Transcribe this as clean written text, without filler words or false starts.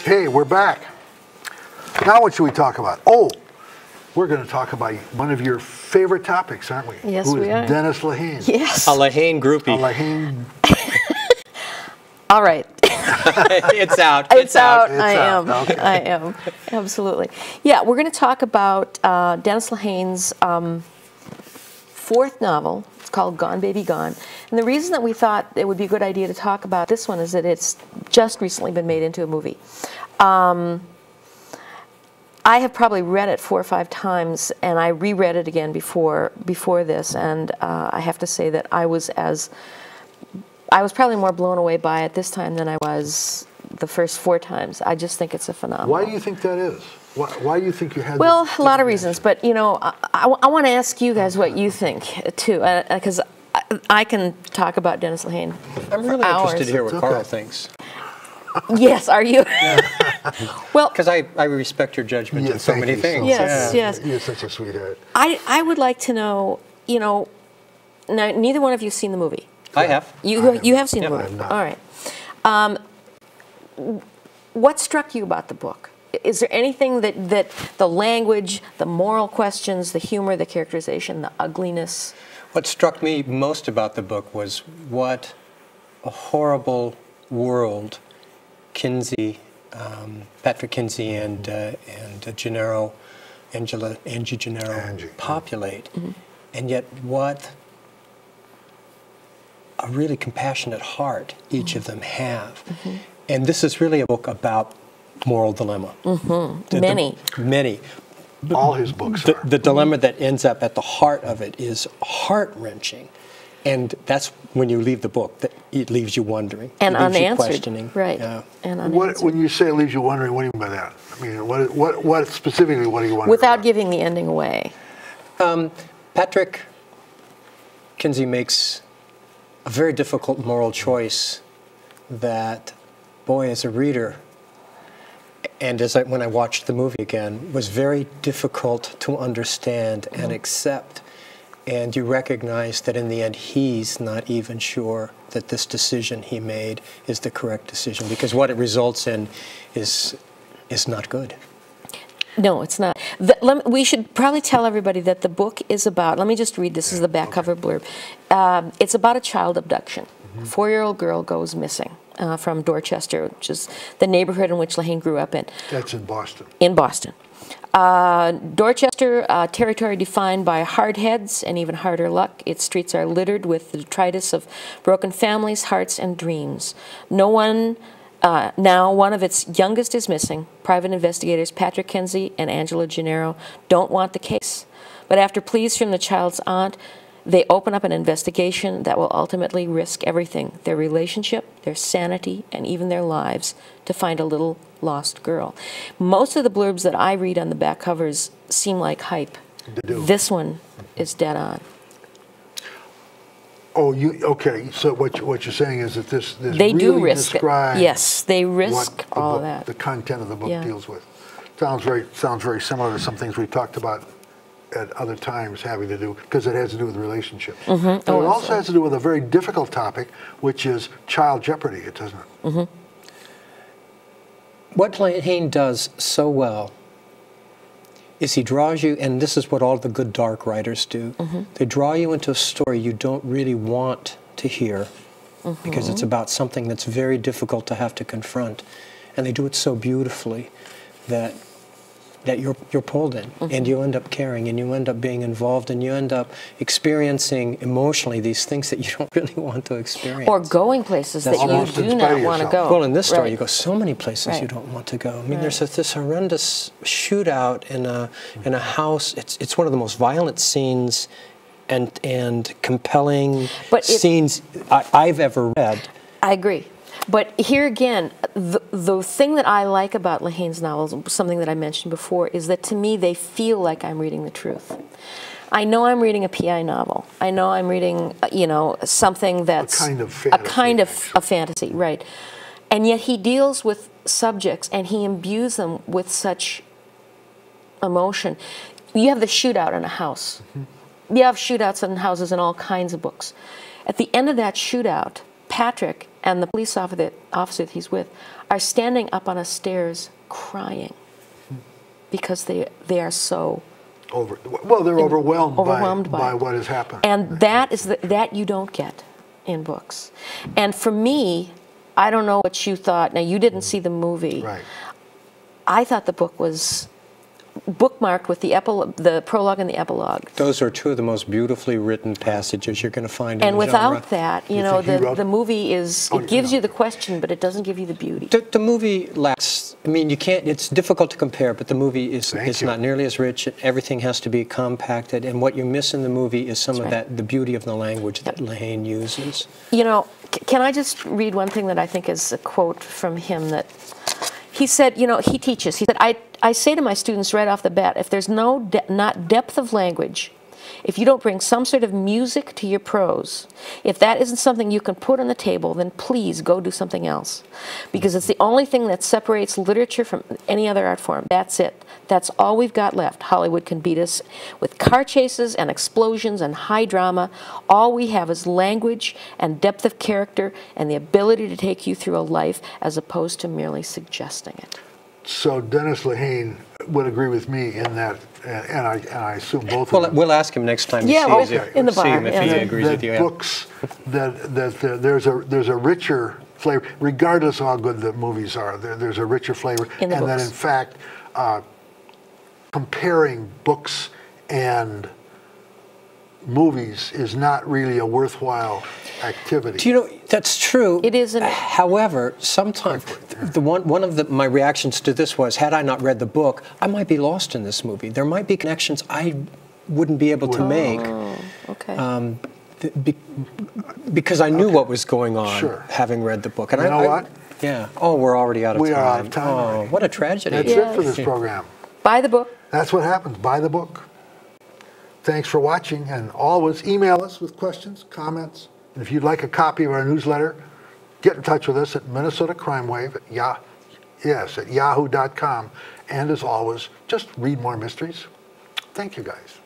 Hey, we're back. Now what should we talk about? Oh, we're going to talk about one of your favorite topics, aren't we? Yes, Who we is are. Dennis Lehane. Yes. A Lehane groupie. A Lehane. All right. It's out. It's out. It's I out. am. Okay. I am. Absolutely. Yeah, we're going to talk about Dennis Lehane's fourth novel. It's called Gone Baby Gone. And the reason that we thought it would be a good idea to talk about this one is that it's just recently been made into a movie. I have probably read it 4 or 5 times, and I reread it again before this, and I have to say that I was probably more blown away by it this time than I was the first 4 times. I just think it's a phenomenon. Why do you think that is? Why do you think you had Well, this a lot of reasons, but you know, I want to ask you guys what you think too, because I can talk about Dennis Lehane I'm really for hours. interested to hear what It's Carl okay. thinks. Yes, are you? Well, Because I respect your judgment Yeah, in so thank many you things. Yes, Yeah. yes. You're such a sweetheart. I would like to know, you know, now neither one of you have seen the movie. I have. You have seen the Yeah. movie. I have not. All right. What struck you about the book? Is there anything that the language, the moral questions, the humor, the characterization, the ugliness? What struck me most about the book was what a horrible world Kinsey, Patrick Kinsey and Gennaro, Angie Gennaro Angie. populate, and yet what a really compassionate heart each of them have. And this is really a book about moral dilemma. Many. Many. All his books are. The dilemma that ends up at the heart of it is heart-wrenching. And that's when you leave the book, that it leaves you wondering. And it leaves you unanswered. questioning. Right. Yeah. And What, unanswered. when you say it leaves you wondering, what do you mean by that? I mean, what specifically, what do you wonder Without about? giving the ending away. Patrick Kinsey makes a very difficult moral choice that, boy, as a reader, and when I watched the movie again, was very difficult to understand and accept. And you recognize that in the end, he's not even sure that this decision he made is the correct decision, because what it results in is not good. No, it's not. We should probably tell everybody that the book is about, let me just read, this is the back cover blurb. It's about a child abduction. A 4-year-old girl goes missing from Dorchester, which is the neighborhood in which Lehane grew up in. That's in Boston. In Boston. Dorchester, territory defined by hard heads and even harder luck. Its streets are littered with the detritus of broken families, hearts, and dreams. Now one of its youngest is missing. Private investigators Patrick Kinsey and Angela Gennaro don't want the case. But after pleas from the child's aunt, they open up an investigation that will ultimately risk everything, their relationship, their sanity, and even their lives, to find a little lost girl. Most of the blurbs that I read on the back covers seem like hype. They do. This one is dead on. Oh, okay. So what you're saying is that this They really do risk it. describes Yes, they risk what the all book, of that. the content of the book Yeah. deals with. Sounds very similar to some things we've talked about at other times, having to do, because it has to do with relationships. But it also absolutely. has to do with a very difficult topic, which is child jeopardy, it doesn't it? What Lehane does so well is he draws you, and this is what all the good dark writers do, they draw you into a story you don't really want to hear because it's about something that's very difficult to have to confront. And they do it so beautifully that you're pulled in, and you end up caring, and you end up being involved, and you end up experiencing emotionally these things that you don't really want to experience. Or going places That's that you almost in do spite not of want to yourself. go. Well, in this story, Right. you go so many places Right. you don't want to go. I mean, Right. there's this horrendous shootout in a house. It's one of the most violent scenes and compelling scenes I've ever read. I agree. But here again, the thing that I like about Lehane's novels, something that I mentioned before, is that to me they feel like I'm reading the truth. I know I'm reading a PI novel. I know I'm reading, something that's A kind of fantasy. a kind of a fantasy, right? And yet he deals with subjects and he imbues them with such emotion. You have the shootout in a house. You have shootouts in houses in all kinds of books. At the end of that shootout, Patrick and the police officer that he's with are standing up on a stairs crying because they are so They're overwhelmed by what has happened. and that is that you don't get in books. And for me, I don't know what you thought. Now, you didn't see the movie. Right. I thought the book was bookmarked with the prologue and the epilogue. Those are two of the most beautifully written passages you're going to find in And the genre. without that, You think he wrote- the movie is, Oh, it gives no. you the question, but it doesn't give you the beauty. The movie lacks, I mean, you can't, it's difficult to compare, but the movie is Thank you. not nearly as rich. Everything has to be compacted, and what you miss in the movie is some of right. that, the beauty of the language that Lehane uses. You know, can I just read one thing that I think is a quote from him that he said, he teaches, he said, I say to my students right off the bat, if there's not depth of language, if you don't bring some sort of music to your prose, if that isn't something you can put on the table, then please go do something else. Because it's the only thing that separates literature from any other art form. That's it. That's all we've got left. Hollywood can beat us with car chases and explosions and high drama. All we have is language and depth of character and the ability to take you through a life as opposed to merely suggesting it. So Dennis Lehane would agree with me in that, and I assume both Well, of them. we'll ask him next time you Yeah, see okay. him, In the see him bar, if yeah. he That- agrees with you. Yeah. Books there's a richer flavor, regardless of how good the movies are. There's a richer flavor, In the and then books. in fact, comparing books and movies is not really a worthwhile activity. Do you know, that's true. It isn't. However, sometimes one of my reactions to this was, had I not read the book, I might be lost in this movie. There might be connections I wouldn't be able to make Okay. because I knew what was going on, Sure. having read the book. And You know what? Yeah. Oh, we're already out of We time. are out of time Oh, already. what a tragedy. That's it for this Yes. program. Buy the book. That's what happens. Buy the book. Thanks for watching, and always email us with questions, comments. And if you'd like a copy of our newsletter, get in touch with us at Minnesota Crime Wave at yahoo.com. And as always, just read more mysteries. Thank you, guys.